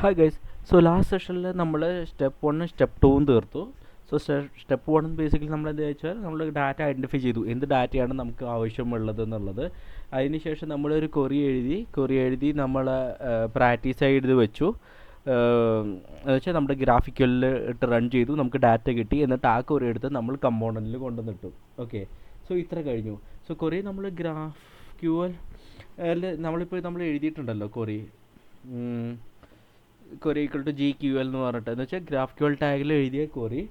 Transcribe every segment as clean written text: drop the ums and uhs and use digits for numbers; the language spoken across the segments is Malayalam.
Hi guys. സോ ലാസ്റ്റ് സെഷനിൽ നമ്മൾ സ്റ്റെപ്പ് 1 സ്റ്റെപ്പ് 2 തീർത്തു. സോ സ്റ്റെപ്പ് 1 ബേസിക്കലി നമ്മൾ എന്താ വെച്ചാൽ നമ്മൾ ഡാറ്റ ഐഡൻറ്റിഫൈ ചെയ്തു, എന്ത് ഡാറ്റയാണ് നമുക്ക് ആവശ്യമുള്ളത് എന്നുള്ളത്. അതിനുശേഷം നമ്മളൊരു കൊറി എഴുതി നമ്മൾ പ്രാക്ടീസ് ചെയ്ത് വെച്ചു. എന്ന് വെച്ചാൽ നമ്മുടെ ഗ്രാഫിക്കലിൽ ഇട്ട് റൺ ചെയ്തു, നമുക്ക് ഡാറ്റ കിട്ടി. എന്നിട്ട് ആ കൊറി എടുത്ത് നമ്മൾ കമ്പോണൻറ്റിൽ കൊണ്ടുവന്നിട്ടു. ഓക്കെ, സോ ഇത്ര കഴിഞ്ഞു. സോ കൊറി നമ്മൾ ഗ്രാഫ്ക്യൂൽ നമ്മൾ എഴുതിയിട്ടുണ്ടല്ലോ കൊറി ഈക്വൽ ടു GQL എന്ന് പറഞ്ഞിട്ട്, എന്ന് വെച്ചാൽ GraphQL ടാഗിൽ എഴുതിയ കൊറി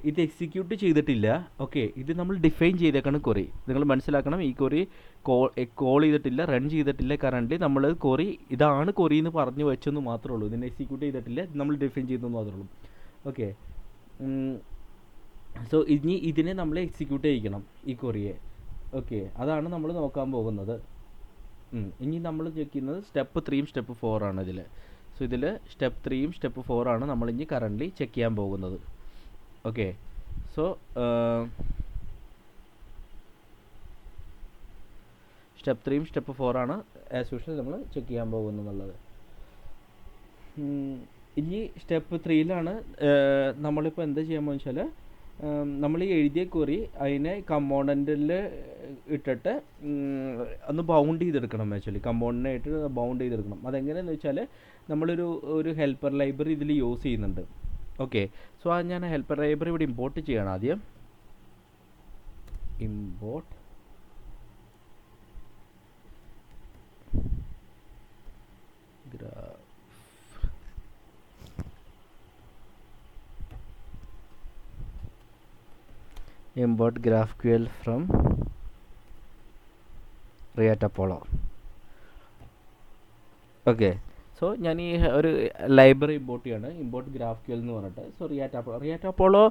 ഇത് എക്സിക്യൂട്ട് ചെയ്തിട്ടില്ല. ഓക്കെ, ഇത് നമ്മൾ ഡിഫൈൻ ചെയ്തേക്കാണ് കൊറി. നിങ്ങൾ മനസ്സിലാക്കണം, ഈ കൊറി കോൾ ചെയ്തിട്ടില്ല, റൺ ചെയ്തിട്ടില്ല. കറൻ്റ് നമ്മൾ കൊറി ഇതാണ് കൊറി എന്ന് പറഞ്ഞു വെച്ചെന്ന് മാത്രമേ ഉള്ളൂ. ഇതിനെ എക്സിക്യൂട്ട് ചെയ്തിട്ടില്ല, നമ്മൾ ഡിഫൈൻ ചെയ്തെന്ന് മാത്രമേ ഉള്ളൂ. ഓക്കെ, സോ ഇനി ഇതിനെ നമ്മൾ എക്സിക്യൂട്ട് ചെയ്യിക്കണം, ഈ കൊറിയെ. ഓക്കെ, അതാണ് നമ്മൾ നോക്കാൻ പോകുന്നത്. ഇനി നമ്മൾ ചെക്ക് ചെയ്യുന്നത് സ്റ്റെപ്പ് 3 സ്റ്റെപ്പ് 4 ആണ് ഇതിൽ. സോ ഇതിൽ സ്റ്റെപ്പ് 3 സ്റ്റെപ്പ് 4 ആണ് നമ്മൾ ഇനി കറൻ്റ്ലി ചെക്ക് ചെയ്യാൻ പോകുന്നത്. ഓക്കെ, സോ സ്റ്റെപ്പ് 3 സ്റ്റെപ്പ് 4 ആണ് ആസ് യൂഷ്വൽ നമ്മൾ ചെക്ക് ചെയ്യാൻ പോകുന്നത്. ഇനി സ്റ്റെപ്പ് 3ലാണ് നമ്മളിപ്പോൾ എന്താ ചെയ്യാൻ പോകുന്നത് വെച്ചാൽ, നമ്മൾ ഈ എഴുതിയ കൊറി അതിനെ കമ്പോണൻറ്റിൽ ഇട്ടിട്ട് ഒന്ന് ബൗണ്ട് ചെയ്തെടുക്കണം. ആക്ച്വലി കമ്പോണൻ്റായിട്ട് ബൗണ്ട് ചെയ്തെടുക്കണം. അതെങ്ങനെയാണെന്ന് വെച്ചാൽ, നമ്മളൊരു ഹെൽപ്പർ ലൈബ്രറി ഇതിൽ യൂസ് ചെയ്യുന്നുണ്ട്. ഓക്കെ, സോ അത് ഞാൻ ഹെൽപ്പർ ലൈബ്രറി ഇവിടെ ഇമ്പോർട്ട് ചെയ്യണം. ആദ്യം import import GraphQL from React Apollo. Okay, so ഞാൻ ഈ ഒരു ലൈബ്രറി ഇമ്പോർട്ട് ചെയ്യാണ്, ഇമ്പോർട്ട് GraphQL എന്ന് പറഞ്ഞിട്ട്. സോ റിയാക്ട് അപ്പോളോ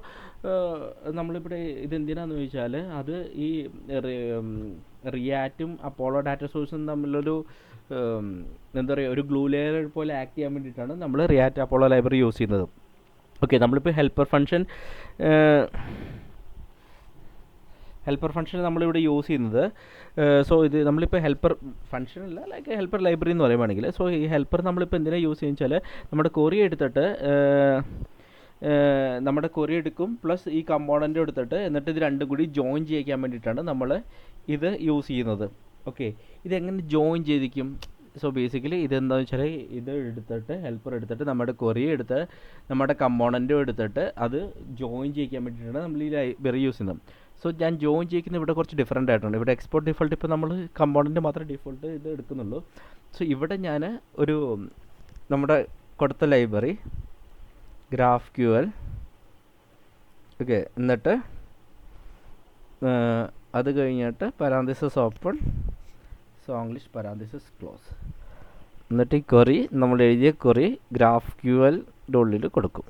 നമ്മളിവിടെ ഇതെന്തിനാന്ന് ചോദിച്ചാൽ, അത് ഈ റിയാക്റ്റും അപ്പോളോ ഡാറ്റ സോഴ്സും തമ്മിലൊരു എന്താ പറയുക, ഒരു ഗ്ലൂ ലെയർ പോലെ ആക്ട് ചെയ്യാൻ വേണ്ടിയിട്ടാണ് നമ്മൾ റിയാക്ട് അപ്പോളോ ലൈബ്രറി യൂസ് ചെയ്യുന്നത്. ഓക്കെ, നമ്മളിപ്പോൾ ഹെൽപ്പർ ഫംഗ്ഷൻ നമ്മളിവിടെ യൂസ് ചെയ്യുന്നത്. സോ ഇത് നമ്മളിപ്പോൾ ഹെൽപ്പർ ഫംഗ്ഷൻ അല്ല, ലൈക്ക് ഹെൽപ്പർ ലൈബ്രറി എന്ന് പറയുവാണെങ്കിൽ. സോ ഈ ഹെൽപ്പർ നമ്മളിപ്പോൾ എന്തിനാണ് യൂസ് ചെയ്യുന്നത് വെച്ചാൽ, നമ്മുടെ കൊറി എടുത്തിട്ട് നമ്മുടെ കൊറി എടുക്കും, പ്ലസ് ഈ കമ്പോണൻ്റ് എടുത്തിട്ട് എന്നിട്ട് ഇത് രണ്ടും കൂടി ജോയിൻ ചെയ്യിക്കാൻ വേണ്ടിയിട്ടാണ് നമ്മൾ ഇത് യൂസ് ചെയ്യുന്നത്. ഓക്കെ, ഇതെങ്ങനെ ജോയിൻ ചെയ്തിരിക്കും? സോ ബേസിക്കലി ഇതെന്താണെന്ന് വെച്ചാൽ, ഇത് എടുത്തിട്ട് ഹെൽപ്പർ എടുത്തിട്ട് നമ്മുടെ കൊറി എടുത്ത് നമ്മുടെ കമ്പോണൻറ്റും എടുത്തിട്ട് അത് ജോയിൻ ചെയ്യിക്കാൻ വേണ്ടിയിട്ടാണ് നമ്മൾ ഈ ലൈബ്രറി യൂസ് ചെയ്യുന്നത്. സോ ഞാൻ ജോയിൻ ചെയ്യിക്കുന്നത് ഇവിടെ കുറച്ച് ഡിഫറെൻ്റ് ആയിട്ടുണ്ട്. ഇവിടെ എക്സ്പോർട്ട് ഡിഫോൾട്ട് ഇപ്പോൾ നമ്മൾ കമ്പോണൻറ്റ് മാത്രമേ ഡിഫോൾട്ട് ഇത് എടുക്കുന്നുള്ളൂ. സോ ഇവിടെ ഞാൻ ഒരു നമ്മുടെ കൊടുത്ത ലൈബ്രറി GraphQL, ഓക്കെ, എന്നിട്ട് അത് കഴിഞ്ഞിട്ട് parenthesis open, English parenthesis close, എന്നിട്ട് ഈ കൊറി നമ്മൾ എഴുതിയ കൊറി GraphQL ഉള്ളിൽ കൊടുക്കും,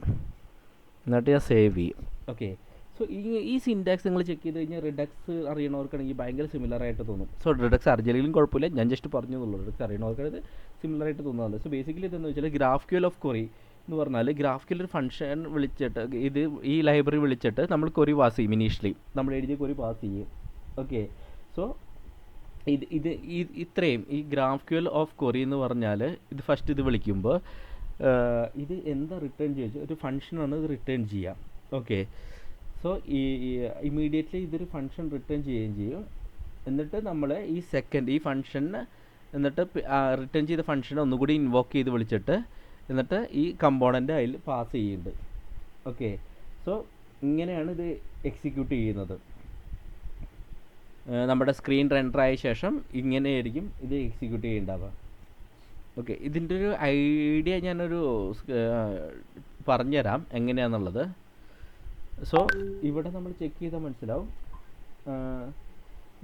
എന്നിട്ട് ഞാൻ സേവ് ചെയ്യും. ഓക്കെ, സോ ഈ സിൻടാക്സ് നിങ്ങൾ ചെക്ക് ചെയ്ത് കഴിഞ്ഞാൽ റിഡക്സ് അറിയണവർക്കാണെങ്കിൽ ഭയങ്കര സിമിലർ ആയിട്ട് തോന്നും. സോ റിഡക്സ് അറിഞ്ഞില്ലെങ്കിലും കുഴപ്പമില്ല, ഞാൻ ജസ്റ്റ് പറഞ്ഞതുള്ളൂ. റിഡക്സ് അറിയണവർക്കാണ് ഇത് സിമിലർ ആയിട്ട് തോന്നുന്നത്. സോ ബേസിക്കലി ഇതെന്ന് വെച്ചാൽ GraphQL ഓഫ് കൊറി എന്ന് പറഞ്ഞാൽ, GraphQL ഒരു ഫംഗ്ഷൻ വിളിച്ചിട്ട് ഈ ലൈബ്രറി വിളിച്ചിട്ട് നമ്മൾ കൊറി പാസ് ചെയ്യും. ഇനീഷ്യലി നമ്മൾ എഴുതിയ കൊറി പാസ് ചെയ്യും. ഓക്കെ, സോ ഇത്രയും ഈ GraphQL ഓഫ് കൊറി എന്ന് പറഞ്ഞാൽ, ഇത് ഫസ്റ്റ് ഇത് വിളിക്കുമ്പോൾ ഇത് എന്താ റിട്ടേൺ ചെയ്യുക, ഒരു ഫംഗ്ഷനാണ് ഇത് റിട്ടേൺ ചെയ്യുക. ഓക്കെ, സോ ഇമീഡിയറ്റ്ലി ഇതൊരു ഫംഗ്ഷൻ റിട്ടേൺ ചെയ്യുകയും ചെയ്യും. എന്നിട്ട് നമ്മൾ ഈ ഫംഗ്ഷന് എന്നിട്ട് റിട്ടേൺ ചെയ്ത ഫംഗ്ഷനെ ഒന്നുകൂടി ഇൻവോക്ക് ചെയ്ത് വിളിച്ചിട്ട് എന്നിട്ട് ഈ കമ്പോണൻ്റ് അതിൽ പാസ് ചെയ്യുന്നുണ്ട്. ഓക്കെ, സോ ഇങ്ങനെയാണ് ഇത് എക്സിക്യൂട്ട് ചെയ്യുന്നത്. നമ്മുടെ സ്ക്രീൻ റെൻഡർ ആയ ശേഷം ഇങ്ങനെയായിരിക്കും ഇത് എക്സിക്യൂട്ട് ചെയ്യുന്നുണ്ടാവുക. ഓക്കെ, ഇതിൻ്റെ ഒരു ഐഡിയ ഞാനൊരു പറഞ്ഞുതരാം എങ്ങനെയാണെന്നുള്ളത്. സോ ഇവിടെ നമ്മൾ ചെക്ക് ചെയ്താൽ മനസ്സിലാവും.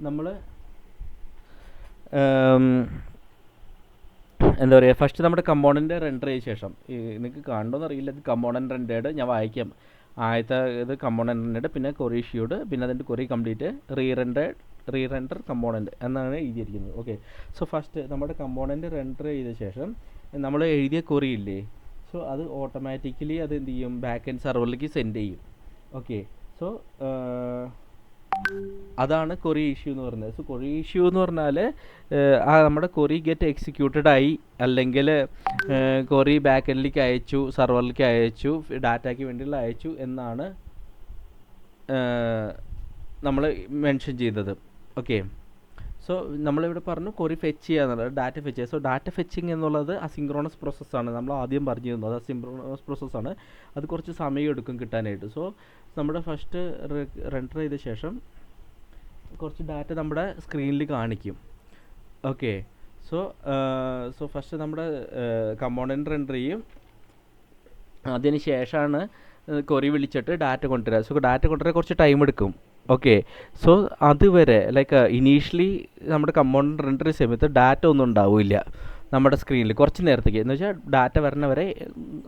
നമ്മൾ എന്താ പറയുക, ഫസ്റ്റ് നമ്മുടെ കമ്പോണൻ്റ് റെൻഡർ ചെയ്ത ശേഷം, നിങ്ങൾക്ക് കാണണമെന്ന് അറിയില്ല, ഇത് കമ്പോണൻ്റ് റെൻഡേഡ്, ഞാൻ വായിക്കാം. ആദ്യത്തെ ഇത് കമ്പോണൻ്റ് റെൻഡേഡ്, പിന്നെ കൊറി ഇഷ്യൂഡ്, പിന്നെ അതിൻ്റെ കൊറി കംപ്ലീറ്റ്, റീറെൻഡർ കമ്പോണൻ്റ് എന്നാണ് എഴുതിയിരിക്കുന്നത്. ഓക്കെ, സോ ഫസ്റ്റ് നമ്മുടെ കമ്പോണൻ്റ് റെൻഡർ ചെയ്ത ശേഷം നമ്മൾ എഴുതിയ കൊറി ഇല്ലേ, സോ അത് ഓട്ടോമാറ്റിക്കലി അത് എന്ത് ചെയ്യും, ബാക്ക് എൻഡ് സെർവറിലേക്ക് സെൻഡ് ചെയ്യും. ഓക്കെ, സോ അതാണ് ക്വറി ഇഷ്യൂ എന്ന് പറയുന്നത്. സോ ക്വറി ഇഷ്യൂ എന്ന് പറഞ്ഞാൽ ആ നമ്മുടെ ക്വറി ഗെറ്റ് എക്സിക്യൂട്ടഡ് ആയി, അല്ലെങ്കിൽ ക്വറി ബാക്ക് എൻഡിലേക്ക് അയച്ചു, സെർവറിലേക്ക് അയച്ചു, ഡാറ്റയ്ക്ക് വേണ്ടിയുള്ള അയച്ചു എന്നാണ് നമ്മൾ മെൻഷൻ ചെയ്തത്. ഓക്കെ, സോ നമ്മളിവിടെ പറഞ്ഞു ക്വറി ഫെച്ച് ചെയ്യുക എന്നുള്ളത്, ഡാറ്റ ഫെച്ച് ചെയ്യുക. സോ ഡാറ്റ ഫെച്ചിങ് എന്നുള്ളത് അസിങ്ക്രോണസ് പ്രോസസ്സാണ്. നമ്മൾ ആദ്യം പറഞ്ഞിരുന്നത് അത് അസിങ്ക്രോണസ് പ്രോസസ്സാണ്. അത് കുറച്ച് സമയം എടുക്കും കിട്ടാനായിട്ട്. സോ നമ്മുടെ ഫസ്റ്റ് റെൻഡർ ചെയ്ത ശേഷം കുറച്ച് ഡാറ്റ നമ്മുടെ സ്ക്രീനിൽ കാണിക്കും. ഓക്കെ, സോ ഫസ്റ്റ് നമ്മുടെ കമ്പോണൻറ്റ് റെൻഡർ ചെയ്യും. അതിന് ശേഷമാണ് ക്വറി വിളിച്ചിട്ട് ഡാറ്റ കൊണ്ടുവരിക. സോ ഡാറ്റ കൊണ്ടുവരാൻ കുറച്ച് ടൈം എടുക്കും. ഓക്കെ, സോ അതുവരെ ലൈക്ക് ഇനീഷ്യലി നമ്മുടെ കമ്പോണൻറ്റ് റെൻഡർ ചെയ്യുന്ന സമയത്ത് ഡാറ്റ ഒന്നും ഉണ്ടാവില്ല നമ്മുടെ സ്ക്രീനിൽ കുറച്ച് നേരത്തേക്ക്. എന്ന് വെച്ചാൽ ഡാറ്റ വരണവരെ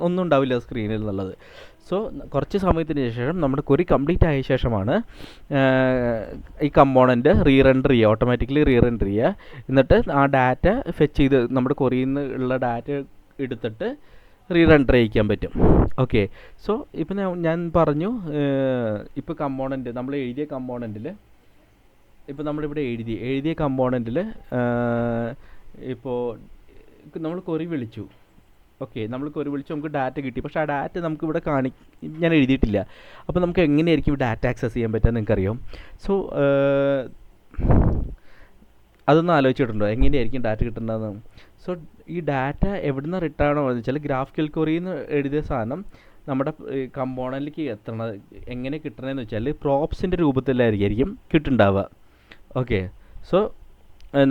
ഒന്നും ഉണ്ടാവില്ല സ്ക്രീനിൽ എന്നുള്ളത്. സോ കുറച്ച് സമയത്തിന് ശേഷം നമ്മുടെ ക്വറി കംപ്ലീറ്റ് ആയ ശേഷമാണ് ഈ കമ്പോണൻറ്റ് റീറെൻഡർ ചെയ്യുക, ഓട്ടോമാറ്റിക്കലി റീറെൻഡർ ചെയ്യുക. എന്നിട്ട് ആ ഡാറ്റ ഫെച്ച് ചെയ്ത് നമ്മുടെ ക്വറിയിൽ നിന്ന് ഉള്ള ഡാറ്റ എടുത്തിട്ട് റീറെൻഡർ ചെയ്യിക്കാൻ പറ്റും. ഓക്കെ, സോ ഇപ്പം ഞാൻ പറഞ്ഞു, ഇപ്പോൾ കമ്പോണൻറ്റ് നമ്മൾ എഴുതിയ കമ്പോണൻറ്റിൽ, ഇപ്പോൾ നമ്മളിവിടെ എഴുതിയ കമ്പോണൻറ്റിൽ ഇപ്പോൾ നമ്മൾ ക്വറി വിളിച്ചു. ഓക്കെ, നമ്മൾ ക്വറി വിളിച്ചു, നമുക്ക് ഡാറ്റ കിട്ടി. പക്ഷേ ആ ഡാറ്റ നമുക്കിവിടെ ഞാൻ എഴുതിയിട്ടില്ല. അപ്പോൾ നമുക്ക് എങ്ങനെയായിരിക്കും ഡാറ്റ ആക്സസ് ചെയ്യാൻ പറ്റുക നിങ്ങൾക്കറിയാം. സോ അതൊന്നും ആലോചിച്ചിട്ടുണ്ടോ എങ്ങനെയായിരിക്കും ഡാറ്റ കിട്ടുന്നതെന്ന്? സോ ഈ ഡാറ്റ എവിടുന്ന് റിട്ടേൺ ആവുമെന്ന് വെച്ചാൽ ഗ്രാഫിക്കൽ ക്വറിന്ന് എഴുതിയ സാധനം നമ്മുടെ കമ്പോണൻറ്റിലേക്ക് എത്തണത് എങ്ങനെ കിട്ടണമെന്ന് വെച്ചാൽ പ്രോപ്സിൻ്റെ രൂപത്തിലായിരിക്കും കിട്ടുന്നുണ്ടാവുക. ഓക്കെ, സോ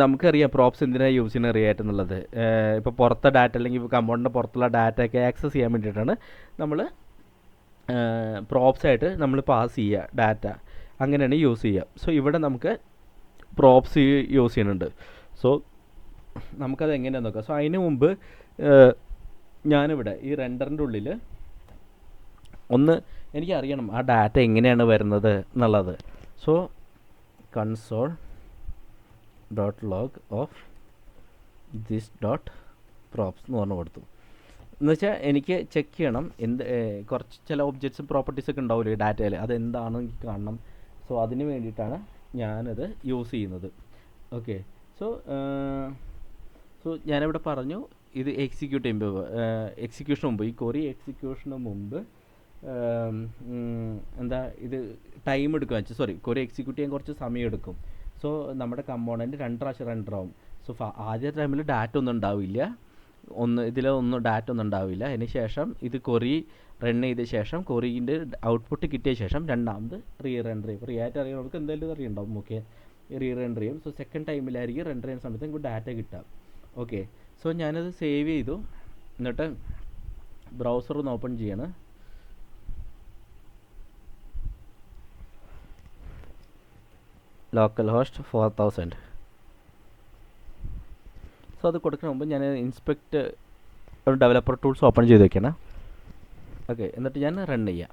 നമുക്കറിയാം പ്രോപ്സ് എന്തിനാണ് യൂസ് ചെയ്യുന്നത് റിയാക്ട് എന്നുള്ളത്. ഇപ്പോൾ പുറത്തെ ഡാറ്റ അല്ലെങ്കിൽ കമ്പോണൻറ്റിൻ്റെ പുറത്തുള്ള ഡാറ്റയൊക്കെ ആക്സസ് ചെയ്യാൻ വേണ്ടിയിട്ടാണ് നമ്മൾ പ്രോപ്സായിട്ട് നമ്മൾ പാസ് ചെയ്യുക ഡാറ്റ. അങ്ങനെയാണ് യൂസ് ചെയ്യുക. സോ ഇവിടെ നമുക്ക് പ്രോപ്സ് യൂസ് ചെയ്യുന്നുണ്ട്. സോ നമുക്കത് എങ്ങനെയാണെന്ന് നോക്കാം. സോ അതിന് മുമ്പ് ഞാനിവിടെ ഈ റെൻഡറിൻ്റെ ഉള്ളിൽ എനിക്കറിയണം ആ ഡാറ്റ എങ്ങനെയാണ് വരുന്നത് എന്നുള്ളത്. So console dot log of this dot props എന്ന് പറഞ്ഞു കൊടുത്തു. എന്ന് വെച്ചാൽ എനിക്ക് ചെക്ക് ചെയ്യണം കുറച്ച് ചില ഒബ്ജക്ട്സും പ്രോപ്പർട്ടീസൊക്കെ ഉണ്ടാവില്ലേ ഡാറ്റയിൽ, അതെന്താണെന്ന് എനിക്ക് കാണണം. സോ അതിന് വേണ്ടിയിട്ടാണ് ഞാനത് യൂസ് ചെയ്യുന്നത്. ഓക്കെ, സോ ഞാനിവിടെ പറഞ്ഞു ഇത് എക്സിക്യൂഷന് മുമ്പ് ഈ ക്വറി എക്സിക്യൂഷന് മുമ്പ് ഇത് ടൈം എടുക്കുക വെച്ചാൽ ക്വറി എക്സിക്യൂട്ട് ചെയ്യാൻ കുറച്ച് സമയം എടുക്കും. സോ നമ്മുടെ കമ്പോണൻറ്റ് 2 പ്രാവശ്യം റെൻഡർ ആവും. സോ ആദ്യ ടൈമിൽ ഡാറ്റ ഒന്നും ഉണ്ടാവില്ല, ഡാറ്റ ഒന്നും ഉണ്ടാവില്ല. അതിന് ശേഷം ഇത് ക്വറി റൺ ചെയ്ത ശേഷം ക്വറീൻ്റെ ഔട്ട്പുട്ട് കിട്ടിയ ശേഷം രണ്ടാമത് റീറെൻഡർ ചെയ്യും. റിയാക്ട് അറിയുന്നവർക്ക് എന്തായാലും അറിയുണ്ടാവും. ഓക്കെ, റീറെൻഡർ ചെയ്യും. സോ സെക്കൻഡ് ടൈമിലായിരിക്കും റെൻഡർ ചെയ്യുന്ന സമയത്ത് നമുക്ക് ഡാറ്റ കിട്ടാം. ഓക്കെ, സോ ഞാനത് സേവ് ചെയ്തു. എന്നിട്ട് ബ്രൗസർ ഒന്ന് ഓപ്പൺ ചെയ്യാണ്. Local host 4000. സോ അത് കൊടുക്കുന്ന മുമ്പ് ഞാൻ ഇൻസ്പെക്ട് ഡെവലപ്പർ ടൂൾസ് ഓപ്പൺ ചെയ്ത് വെക്കണം. ഓക്കെ, എന്നിട്ട് ഞാൻ റൺ ചെയ്യാം.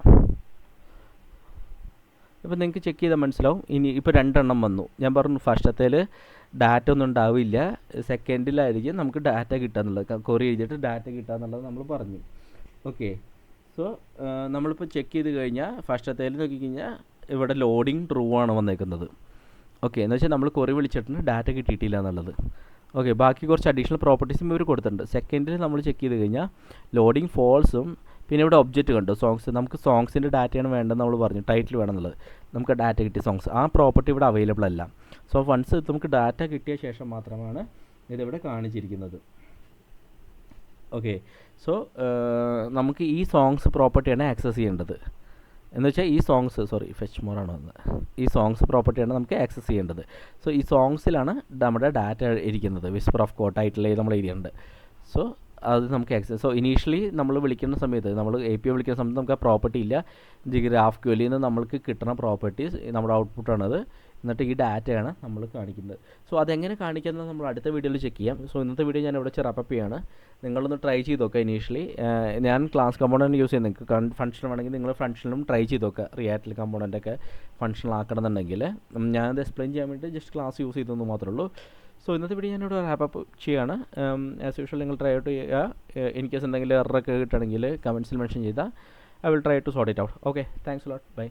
ഇപ്പോൾ നിങ്ങൾക്ക് ചെക്ക് ചെയ്താൽ മനസ്സിലാവും. ഇപ്പോൾ 2 എണ്ണം വന്നു. ഞാൻ പറഞ്ഞു ഫസ്റ്റത്തേൽ ഡാറ്റ ഒന്നും ഉണ്ടാവില്ല, സെക്കൻഡിലായിരിക്കും നമുക്ക് ഡാറ്റ കിട്ടുക എന്നുള്ളത്, ക്വറി എഴുതിയിട്ട് ഡാറ്റ കിട്ടുക എന്നുള്ളത് നമ്മൾ പറഞ്ഞു. ഓക്കെ, സോ നമ്മളിപ്പോൾ ചെക്ക് ചെയ്ത് കഴിഞ്ഞാൽ ഫസ്റ്റത്തേൽ നോക്കിക്കഴിഞ്ഞാൽ ഇവിടെ ലോഡിങ് ട്രൂ ആണ് വന്നേക്കുന്നത്. ഓക്കെ, എന്ന് വെച്ചാൽ നമ്മൾ ക്വറി വിളിച്ചിട്ടുണ്ട് ഡാറ്റ കിട്ടിയിട്ടില്ല എന്നുള്ളത്. ഓക്കെ, ബാക്കി കുറച്ച് അഡീഷണൽ പ്രോപ്പർട്ടീസും ഇവർ കൊടുത്തിട്ടുണ്ട്. സെക്കൻഡിൽ നമ്മൾ ചെക്ക് ചെയ്ത് കഴിഞ്ഞാൽ ലോഡിങ് ഫോൾസും, പിന്നെ ഇവിടെ ഒബ്ജക്റ്റ് കണ്ടു സോങ്സ്, നമുക്ക് സോങ്സിൻ്റെ ഡാറ്റയാണ് വേണ്ടതെന്ന് നമ്മൾ പറഞ്ഞു, ടൈറ്റിൽ വേണമെന്നുള്ളത്. നമുക്ക് ഡാറ്റ കിട്ടിയ സോങ്സ് ആ പ്രോപ്പർട്ടി ഇവിടെ അവൈലബിൾ അല്ല. സോ വൺസ് നമുക്ക് ഡാറ്റ കിട്ടിയ ശേഷം മാത്രമാണ് ഇതിവിടെ കാണിച്ചിരിക്കുന്നത്. ഓക്കെ, സോ നമുക്ക് ഈ സോങ്സ് പ്രോപ്പർട്ടിയാണ് ആക്സസ് ചെയ്യേണ്ടത്. എന്ന് വെച്ചാൽ ഈ സോങ്സ് ഫെച്ച് മോറാണ് വന്നത്. ഈ സോങ്സ് പ്രോപ്പർട്ടിയാണ് നമുക്ക് ആക്സസ് ചെയ്യേണ്ടത്. സോ ഈ സോങ്സിലാണ് നമ്മുടെ ഡാറ്റ ഇരിക്കുന്നത്. വിസ്പർ ഓഫ് കോഡ് ടൈറ്റിൽ നമ്മൾ എഴുതിയിട്ടുണ്ട്. സോ അത് നമുക്ക് ആക്സസ്. സോ ഇനീഷ്യലി നമ്മൾ വിളിക്കുന്ന സമയത്ത്, നമ്മൾ API വിളിക്കുന്ന സമയത്ത് നമുക്ക് ആ പ്രോപ്പർട്ടി ഇല്ല. GraphQL നിന്ന് നമ്മൾക്ക് കിട്ടുന്ന പ്രോപ്പർട്ടീസ് നമ്മുടെ ഔട്ട്പുട്ടാണത്. എന്നിട്ട് ഈ ഡാറ്റയാണ് നമ്മൾ കാണിക്കുന്നത്. സോ അതെങ്ങനെ കാണിക്കുന്നത് നമ്മൾ അടുത്ത വീഡിയോയിൽ ചെക്ക് ചെയ്യാം. സോ ഇന്നത്തെ വീഡിയോ ഞാൻ ഇവിടെ റെപ്പ് ചെയ്യാണ്. നിങ്ങളൊന്ന് ട്രൈ ചെയ്ത് നോക്കുക. ഇനീഷ്യലി ഞാൻ ക്ലാസ് കമ്പോണൻറ്റ് യൂസ് ചെയ്യുന്നത്, നിങ്ങൾക്ക് ഫംഗ്ഷൻ വേണമെങ്കിൽ നിങ്ങൾ ഫംഗ്ഷനിലും ട്രൈ ചെയ്ത് നോക്കുക. റിയാക്റ്റിൽ കമ്പോണൻ്റൊക്കെ ഫംഗ്ഷനിൽ ആക്കണമെന്നുണ്ടെങ്കിൽ ഞാനത് എക്സ്പ്ലെയിൻ ചെയ്യാൻ വേണ്ടി ജസ്റ്റ് ക്ലാസ് യൂസ് ചെയ്തെന്ന് മാത്രമേ ഉള്ളൂ. സോ ഇന്നത്തെ വീഡിയോ ഞാനിവിടെ റാപ്പ് ചെയ്യാണ്. ആസ് യൂഷ്വൽ നിങ്ങൾ ട്രൈ ഔട്ട് ചെയ്യുക. ഇൻ കേസ് എന്തെങ്കിലും എററൊക്കെ കിട്ടുകയാണെങ്കിൽ കമൻസിൽ മെൻഷൻ ചെയ്താൽ I will try to sort it out. Okay, thanks a lot. By.